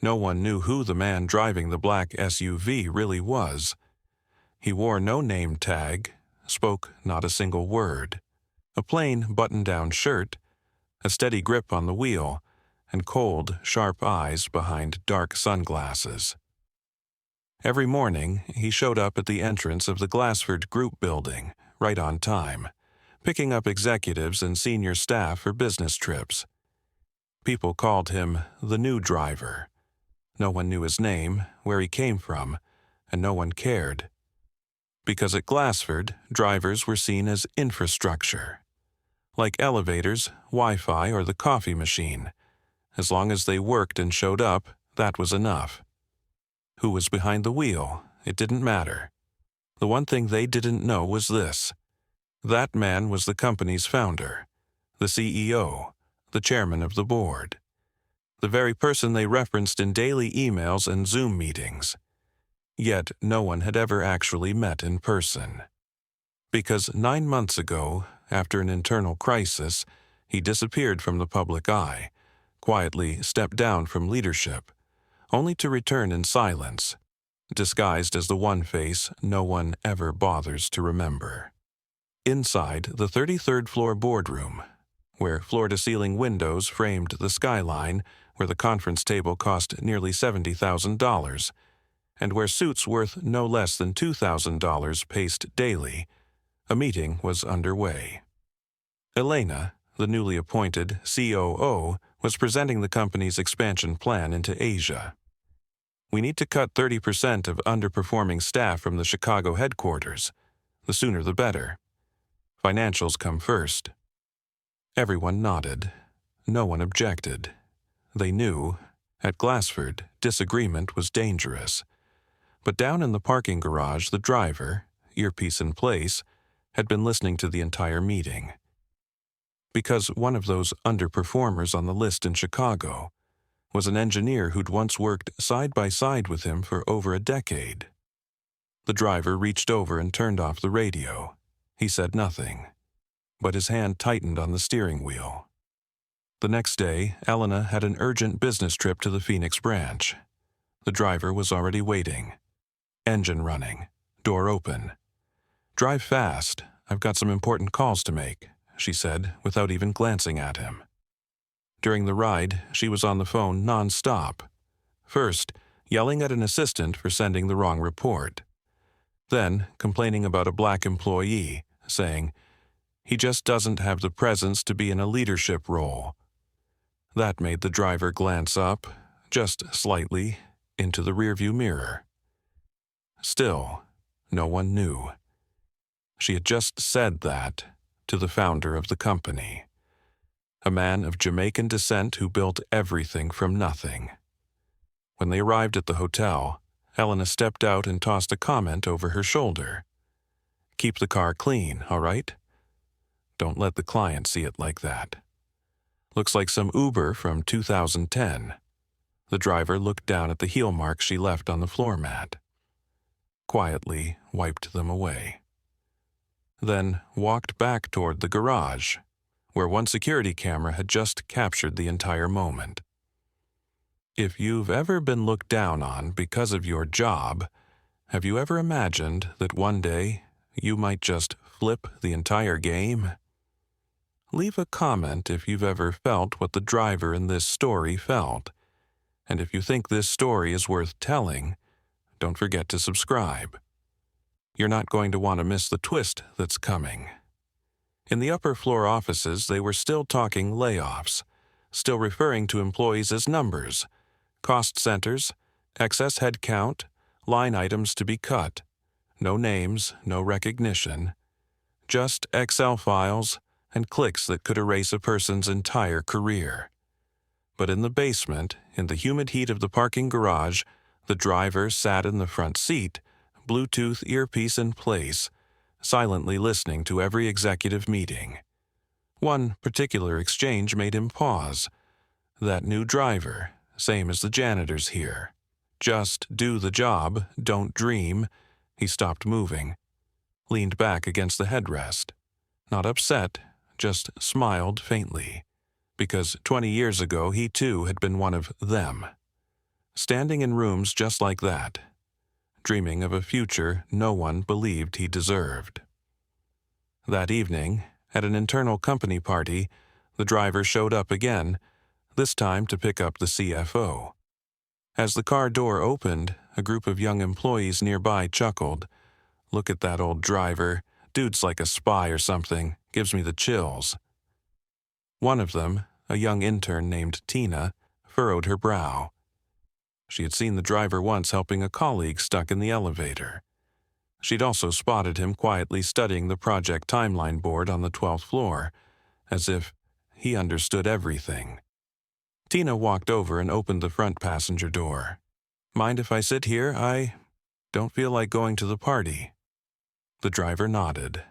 No one knew who the man driving the black SUV really was. He wore no name tag, spoke not a single word. A plain button-down shirt, a steady grip on the wheel, and cold, sharp eyes behind dark sunglasses. Every morning, he showed up at the entrance of the Glassford Group building, right on time, picking up executives and senior staff for business trips. People called him the new driver. No one knew his name, where he came from, and no one cared. Because at Glassford, drivers were seen as infrastructure. Like elevators, Wi-Fi, or the coffee machine. As long as they worked and showed up, that was enough. Who was behind the wheel? It didn't matter. The one thing they didn't know was this. That man was the company's founder, the CEO, the chairman of the board, the very person they referenced in daily emails and Zoom meetings. Yet no one had ever actually met in person. Because 9 months ago, after an internal crisis, he disappeared from the public eye, quietly stepped down from leadership, only to return in silence, disguised as the one face no one ever bothers to remember. Inside the 33rd floor boardroom, where floor-to-ceiling windows framed the skyline, where the conference table cost nearly $70,000, and where suits worth no less than $2,000 paced daily, a meeting was underway. Elena, the newly appointed COO, was presenting the company's expansion plan into Asia. We need to cut 30% of underperforming staff from the Chicago headquarters. The sooner the better. Financials come first. Everyone nodded. No one objected. They knew, at Glassford, disagreement was dangerous. But down in the parking garage, the driver, earpiece in place, had been listening to the entire meeting. Because one of those underperformers on the list in Chicago was an engineer who'd once worked side by side with him for over a decade. The driver reached over and turned off the radio. He said nothing, but his hand tightened on the steering wheel. The next day, Elena had an urgent business trip to the Phoenix branch. The driver was already waiting. Engine running, door open. "Drive fast. I've got some important calls to make," she said, without even glancing at him. During the ride, she was on the phone non-stop. First, yelling at an assistant for sending the wrong report. Then, complaining about a black employee, saying, "He just doesn't have the presence to be in a leadership role." That made the driver glance up, just slightly, into the rearview mirror. Still, no one knew. She had just said that to the founder of the company, a man of Jamaican descent who built everything from nothing. When they arrived at the hotel, Elena stepped out and tossed a comment over her shoulder. "Keep the car clean, all right? Don't let the client see it like that. Looks like some Uber from 2010. The driver looked down at the heel marks she left on the floor mat. Quietly wiped them away. Then walked back toward the garage, where one security camera had just captured the entire moment. If you've ever been looked down on because of your job, have you ever imagined that one day you might just flip the entire game? Leave a comment if you've ever felt what the driver in this story felt. And if you think this story is worth telling, don't forget to subscribe. You're not going to want to miss the twist that's coming. In the upper floor offices, they were still talking layoffs, still referring to employees as numbers, cost centers, excess headcount, line items to be cut. No names, no recognition. Just Excel files and clicks that could erase a person's entire career. But in the basement, in the humid heat of the parking garage, the driver sat in the front seat, Bluetooth earpiece in place, silently listening to every executive meeting. One particular exchange made him pause. That new driver, same as the janitors here. Just do the job, don't dream. He stopped moving, leaned back against the headrest. Not upset, just smiled faintly, because 20 years ago he too had been one of them. standing in rooms just like that, dreaming of a future no one believed he deserved. That evening, at an internal company party, the driver showed up again, this time to pick up the CFO. As the car door opened, a group of young employees nearby chuckled. "Look at that old driver. Dude's like a spy or something. Gives me the chills." One of them, a young intern named Tina, furrowed her brow. She had seen the driver once helping a colleague stuck in the elevator. She'd also spotted him quietly studying the project timeline board on the 12th floor, as if he understood everything. Tina walked over and opened the front passenger door. "Mind if I sit here? I don't feel like going to the party." The driver nodded.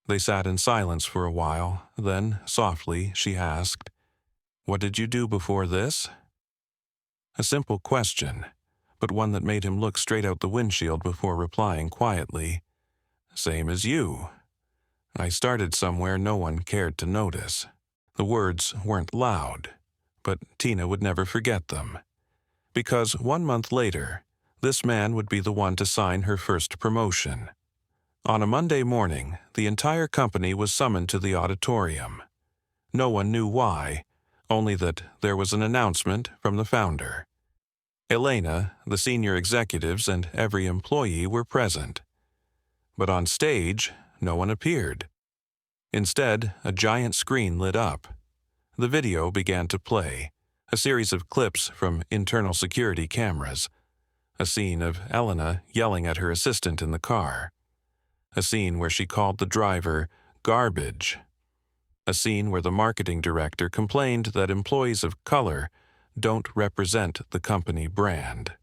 They sat in silence for a while, then, softly, she asked, "What did you do before this?" A simple question, but one that made him look straight out the windshield before replying quietly, "Same as you. I started somewhere no one cared to notice." The words weren't loud, but Tina would never forget them. Because 1 month later, this man would be the one to sign her first promotion. On a Monday morning, the entire company was summoned to the auditorium. No one knew why, only that there was an announcement from the founder. Elena, the senior executives, and every employee were present. But on stage, no one appeared. Instead, a giant screen lit up. The video began to play, a series of clips from internal security cameras, a scene of Elena yelling at her assistant in the car, a scene where she called the driver garbage, a scene where the marketing director complained that employees of color don't represent the company brand.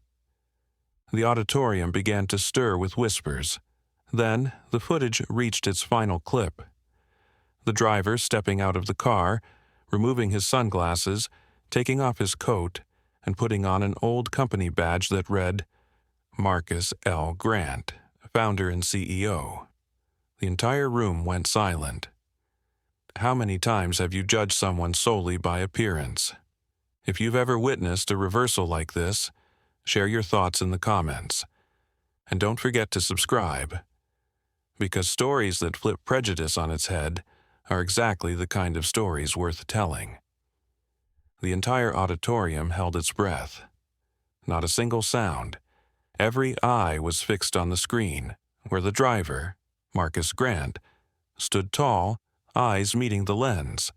The auditorium began to stir with whispers. Then the footage reached its final clip. The driver stepping out of the car, removing his sunglasses, taking off his coat, and putting on an old company badge that read, "Marcus L. Grant, founder and CEO." The entire room went silent. How many times have you judged someone solely by appearance? If you've ever witnessed a reversal like this, share your thoughts in the comments. And don't forget to subscribe, because stories that flip prejudice on its head are exactly the kind of stories worth telling. The entire auditorium held its breath. Not a single sound. Every eye was fixed on the screen, where the driver, Marcus Grant, stood tall, eyes meeting the lens.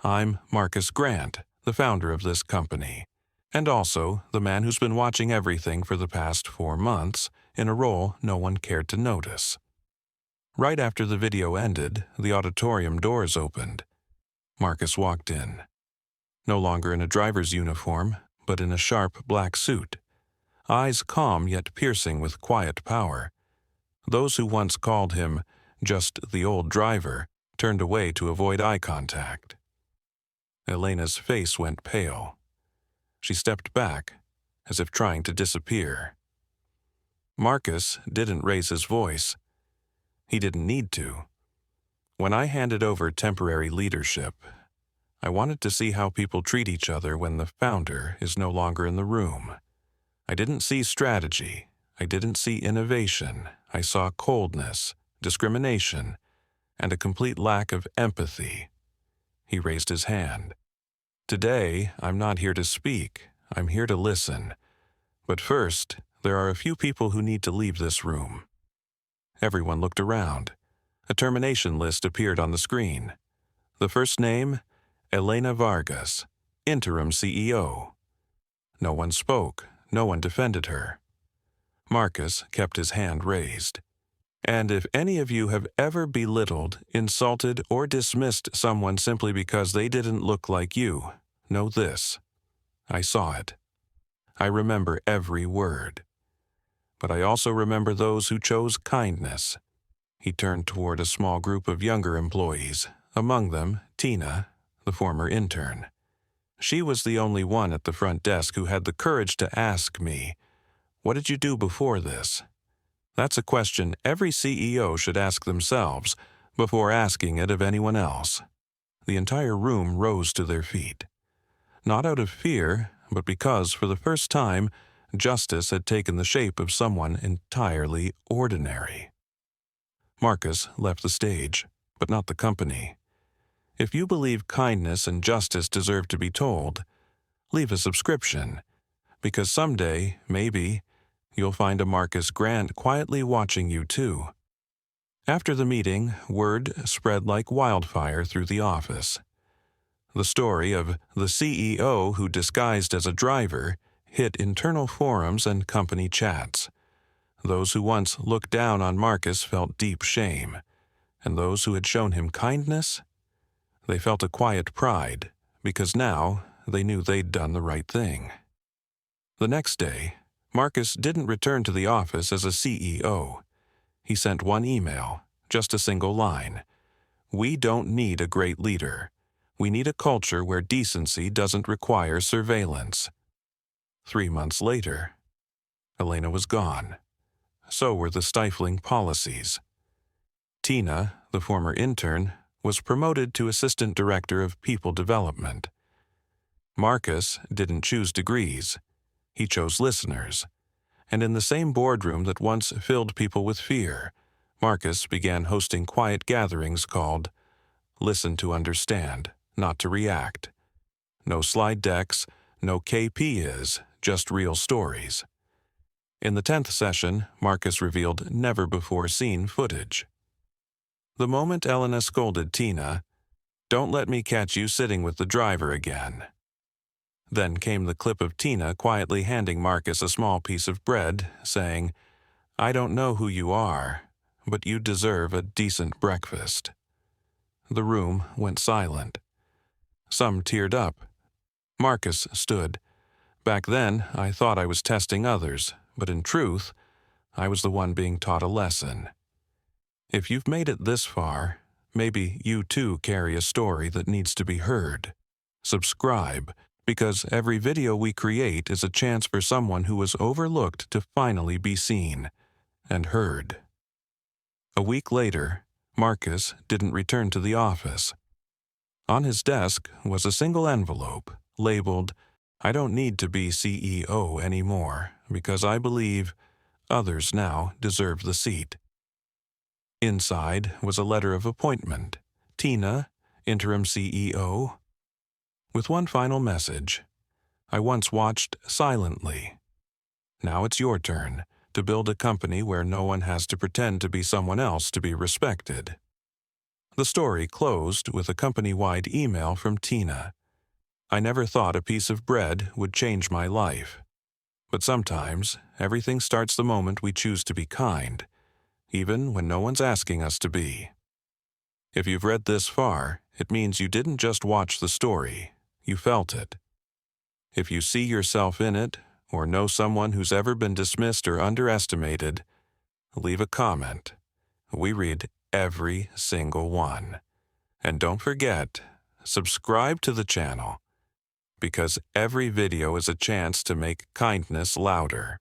"I'm Marcus Grant, the founder of this company, and also the man who's been watching everything for the past 4 months in a role no one cared to notice." Right after the video ended, the auditorium doors opened. Marcus walked in. No longer in a driver's uniform, but in a sharp black suit. Eyes calm yet piercing with quiet power. Those who once called him just the old driver turned away to avoid eye contact. Elena's face went pale. She stepped back, as if trying to disappear. Marcus didn't raise his voice. He didn't need to. When I handed over temporary leadership, I wanted to see how people treat each other when the founder is no longer in the room. I didn't see strategy. I didn't see innovation. I saw coldness, discrimination, and a complete lack of empathy. He raised his hand. "Today, I'm not here to speak. I'm here to listen. But first, there are a few people who need to leave this room." Everyone looked around. A termination list appeared on the screen. The first name, Elena Vargas, interim CEO. No one spoke. No one defended her. Marcus kept his hand raised. "And if any of you have ever belittled, insulted, or dismissed someone simply because they didn't look like you, know this. I saw it. I remember every word. But I also remember those who chose kindness." He turned toward a small group of younger employees, among them Tina, the former intern. She was the only one at the front desk who had the courage to ask me, "What did you do before this?" That's a question every CEO should ask themselves before asking it of anyone else. The entire room rose to their feet. Not out of fear, but because for the first time, justice had taken the shape of someone entirely ordinary. Marcus left the stage, but not the company. If you believe kindness and justice deserve to be told, leave a subscription, because someday, maybe, you'll find a Marcus Grant quietly watching you too. After the meeting, word spread like wildfire through the office. The story of the CEO who disguised as a driver hit internal forums and company chats. Those who once looked down on Marcus felt deep shame, and those who had shown him kindness, they felt a quiet pride, because now they knew they'd done the right thing. The next day, Marcus didn't return to the office as a CEO. He sent one email, just a single line. "We don't need a great leader. We need a culture where decency doesn't require surveillance." 3 months later, Elena was gone. So were the stifling policies. Tina, the former intern, was promoted to Assistant Director of People Development. Marcus didn't choose degrees. He chose listeners. And in the same boardroom that once filled people with fear, Marcus began hosting quiet gatherings called Listen to Understand, Not to React. No slide decks, no KP just real stories. In the 10th session, Marcus revealed never-before-seen footage. The moment Elena scolded Tina, "Don't let me catch you sitting with the driver again." Then came the clip of Tina quietly handing Marcus a small piece of bread, saying, "I don't know who you are, but you deserve a decent breakfast." The room went silent. Some teared up. Marcus stood. "Back then, I thought I was testing others, but in truth, I was the one being taught a lesson." If you've made it this far, maybe you too carry a story that needs to be heard. Subscribe, because every video we create is a chance for someone who was overlooked to finally be seen and heard. A week later, Marcus didn't return to the office. On his desk was a single envelope labeled, "I don't need to be CEO anymore because I believe others now deserve the seat." Inside was a letter of appointment. "Tina, interim CEO." With one final message. "I once watched silently. Now it's your turn to build a company where no one has to pretend to be someone else to be respected." The story closed with a company-wide email from Tina. "I never thought a piece of bread would change my life. But sometimes everything starts the moment we choose to be kind, even when no one's asking us to be." If you've read this far, it means you didn't just watch the story, you felt it. If you see yourself in it, or know someone who's ever been dismissed or underestimated, leave a comment. We read every single one. And don't forget, subscribe to the channel, because every video is a chance to make kindness louder.